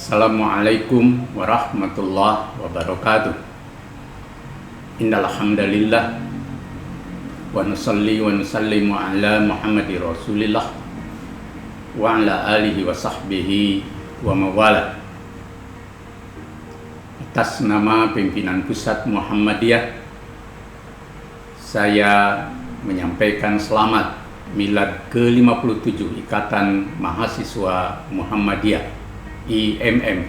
Assalamualaikum warahmatullahi wabarakatuh. Innal hamdalillah wa nusalli wa nusallimu ala Muhammadir Rasulillah wa ala alihi wa sahbihi wa mawala. Atas nama pimpinan Pusat Muhammadiyah, saya menyampaikan selamat Milad ke-57 Ikatan Mahasiswa Muhammadiyah IMM.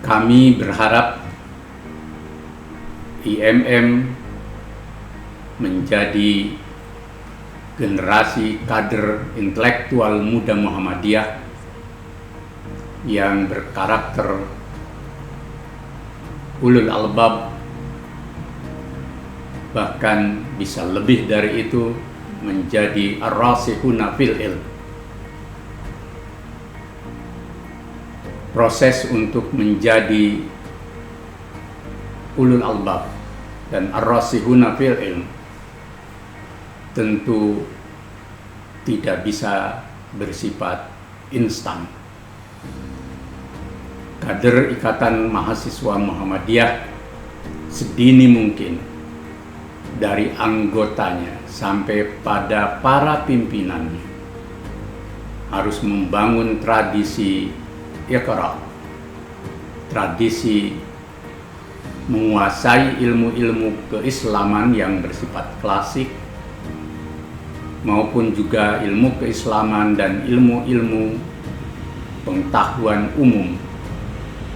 Kami berharap IMM menjadi generasi kader intelektual muda Muhammadiyah yang berkarakter ulul albab, bahkan bisa lebih dari itu, menjadi ar-rasikhuna fil ilm. Proses untuk menjadi ulul albab dan ar-rasikhuna fil ilm tentu tidak bisa bersifat instan. Kader Ikatan Mahasiswa Muhammadiyah sedini mungkin, dari anggotanya sampai pada para pimpinannya, harus membangun tradisi Iqra, tradisi menguasai ilmu-ilmu keislaman yang bersifat klasik maupun juga ilmu keislaman dan ilmu-ilmu pengetahuan umum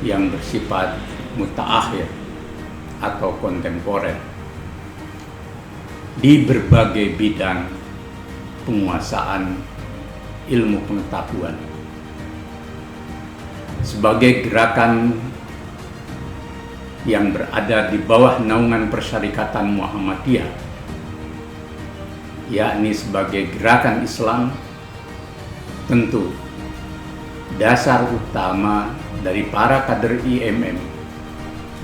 yang bersifat mutaakhir atau kontemporer di berbagai bidang penguasaan ilmu pengetahuan. Sebagai gerakan yang berada di bawah naungan Persyarikatan Muhammadiyah, yakni sebagai gerakan Islam, tentu dasar utama dari para kader IMM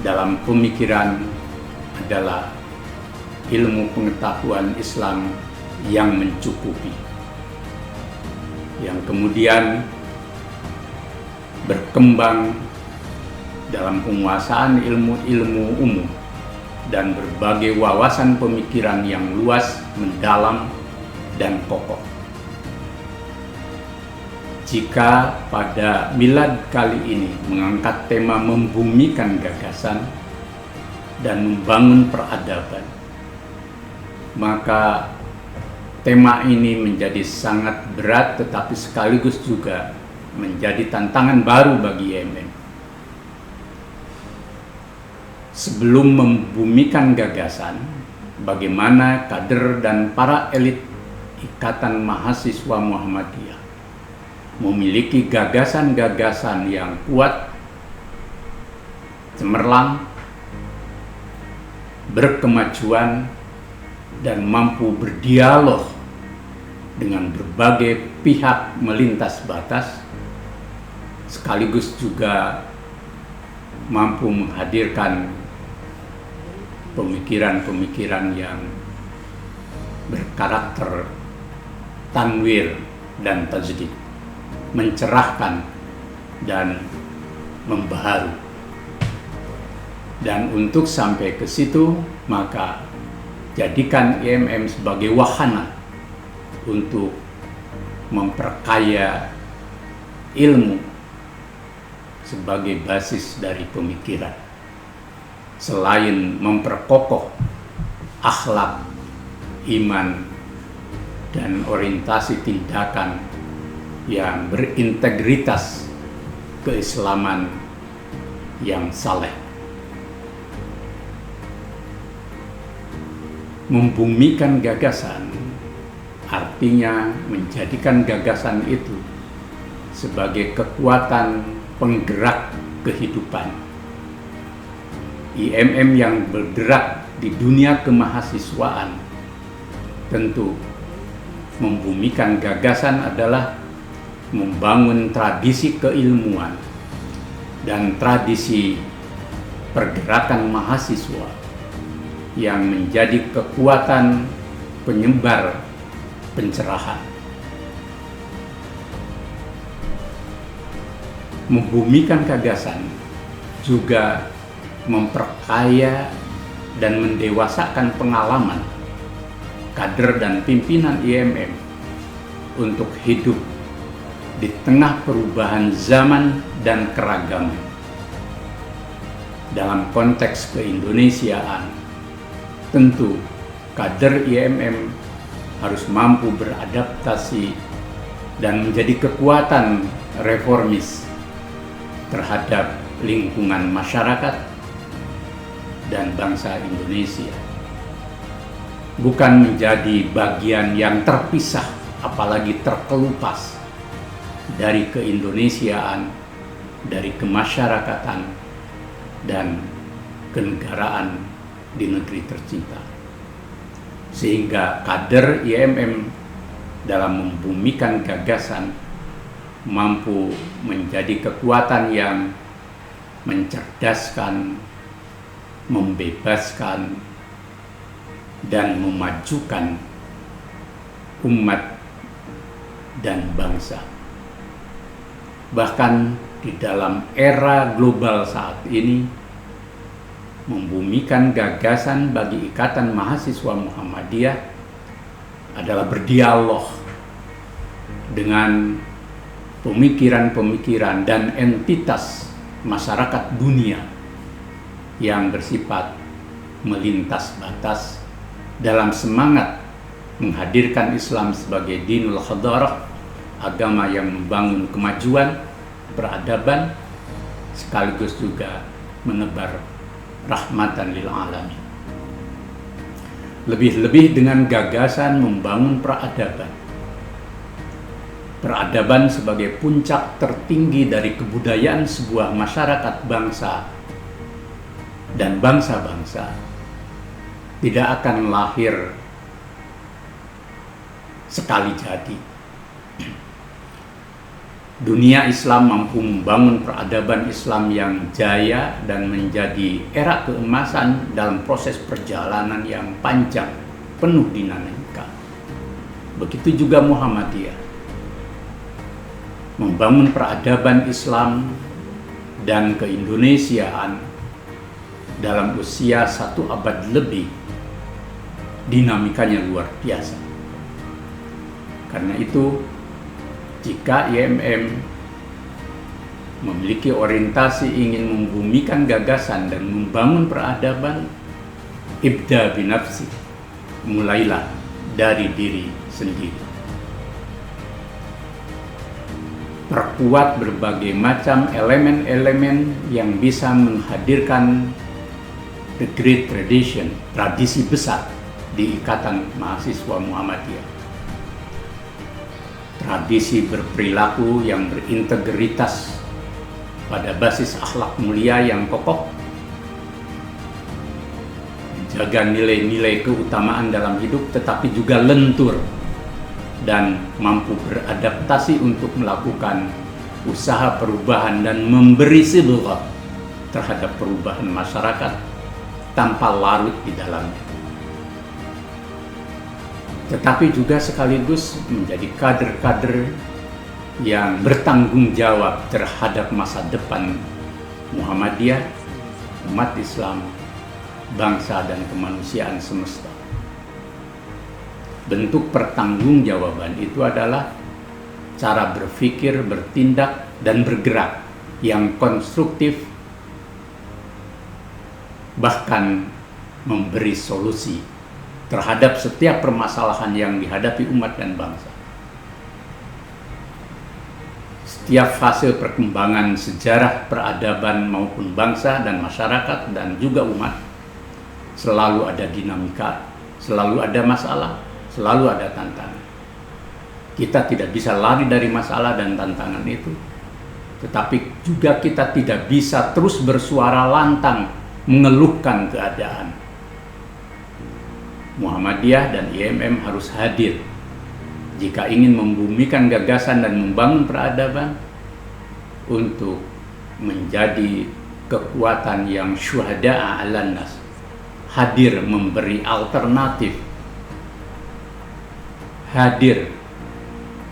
dalam pemikiran adalah ilmu pengetahuan Islam yang mencukupi, yang kemudian berkembang dalam penguasaan ilmu-ilmu umum dan berbagai wawasan pemikiran yang luas, mendalam, dan kokoh. Jika pada milad kali ini mengangkat tema membumikan gagasan dan membangun peradaban, maka tema ini menjadi sangat berat tetapi sekaligus juga menjadi tantangan baru bagi IMM. Sebelum membumikan gagasan, bagaimana kader dan para elit Ikatan Mahasiswa Muhammadiyah memiliki gagasan-gagasan yang kuat, cemerlang, berkemajuan, dan mampu berdialog dengan berbagai pihak melintas batas, sekaligus juga mampu menghadirkan pemikiran-pemikiran yang berkarakter tanwir dan tajdid, mencerahkan dan membaharu. Dan untuk sampai ke situ, maka jadikan IMM sebagai wahana untuk memperkaya ilmu sebagai basis dari pemikiran, selain memperkokoh akhlak, iman, dan orientasi tindakan yang berintegritas keislaman yang saleh. Membumikan gagasan artinya menjadikan gagasan itu sebagai kekuatan penggerak kehidupan. IMM yang bergerak di dunia kemahasiswaan tentu membumikan gagasan adalah membangun tradisi keilmuan dan tradisi pergerakan mahasiswa yang menjadi kekuatan penyebar pencerahan. Membumikan gagasan juga memperkaya dan mendewasakan pengalaman kader dan pimpinan IMM untuk hidup di tengah perubahan zaman dan keragaman. Dalam konteks keindonesiaan, tentu kader IMM harus mampu beradaptasi dan menjadi kekuatan reformis terhadap lingkungan masyarakat dan bangsa Indonesia. Bukan menjadi bagian yang terpisah, apalagi terkelupas dari keindonesiaan, dari kemasyarakatan, dan kenegaraan di negeri tercinta. Sehingga kader IMM dalam membumikan gagasan mampu menjadi kekuatan yang mencerdaskan, membebaskan, dan memajukan umat dan bangsa. Bahkan di dalam era global saat ini, membumikan gagasan bagi Ikatan Mahasiswa Muhammadiyah adalah berdialog dengan pemikiran-pemikiran dan entitas masyarakat dunia yang bersifat melintas batas dalam semangat menghadirkan Islam sebagai dinul hadarah, agama yang membangun kemajuan, peradaban, sekaligus juga menebar rahmatan lil alamin. Lebih-lebih dengan gagasan membangun peradaban. Peradaban sebagai puncak tertinggi dari kebudayaan sebuah masyarakat bangsa dan bangsa-bangsa tidak akan lahir sekali jadi. Dunia Islam mampu membangun peradaban Islam yang jaya dan menjadi era keemasan dalam proses perjalanan yang panjang, penuh dinamika. Begitu juga Muhammadiyah membangun peradaban Islam dan keindonesiaan dalam usia 1 abad lebih. Dinamikanya luar biasa. Karena itu, jika IMM memiliki orientasi ingin membumikan gagasan dan membangun peradaban, ibda binafsi, mulailah dari diri sendiri. Perkuat berbagai macam elemen-elemen yang bisa menghadirkan the great tradition, tradisi besar di Ikatan Mahasiswa Muhammadiyah. Tradisi berperilaku yang berintegritas pada basis akhlak mulia yang kokoh, menjaga nilai-nilai keutamaan dalam hidup tetapi juga lentur dan mampu beradaptasi untuk melakukan usaha perubahan dan memberi sibghah terhadap perubahan masyarakat tanpa larut di dalamnya. Tetapi juga sekaligus menjadi kader-kader yang bertanggung jawab terhadap masa depan Muhammadiyah, umat Islam, bangsa dan kemanusiaan semesta. Bentuk pertanggungjawaban itu adalah cara berpikir, bertindak, dan bergerak yang konstruktif, bahkan memberi solusi terhadap setiap permasalahan yang dihadapi umat dan bangsa. Setiap fase perkembangan sejarah peradaban maupun bangsa dan masyarakat dan juga umat selalu ada dinamika, selalu ada masalah, selalu ada tantangan. Kita tidak bisa lari dari masalah dan tantangan itu, tetapi juga kita tidak bisa terus bersuara lantang mengeluhkan keadaan. Muhammadiyah dan IMM harus hadir jika ingin membumikan gagasan dan membangun peradaban untuk menjadi kekuatan yang syuhada'a 'alan nas, hadir memberi alternatif, hadir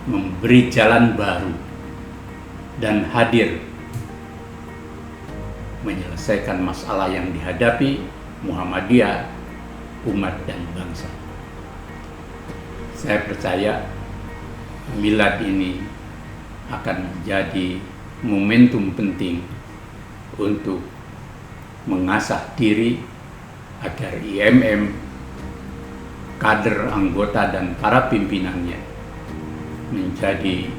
memberi jalan baru, dan hadir menyelesaikan masalah yang dihadapi Muhammadiyah, umat dan bangsa. Saya percaya milad ini akan menjadi momentum penting untuk mengasah diri agar IMM, kader, anggota, dan para pimpinannya menjadi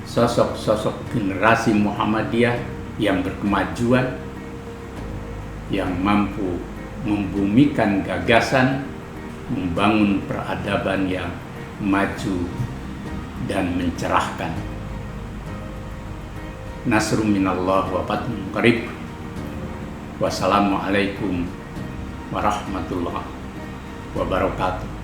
sosok-sosok generasi Muhammadiyah yang berkemajuan, yang mampu membumikan gagasan, membangun peradaban yang maju dan mencerahkan. Nasrun minallah wa fathun qarib. Wassalamualaikum warahmatullahi wabarakatuh.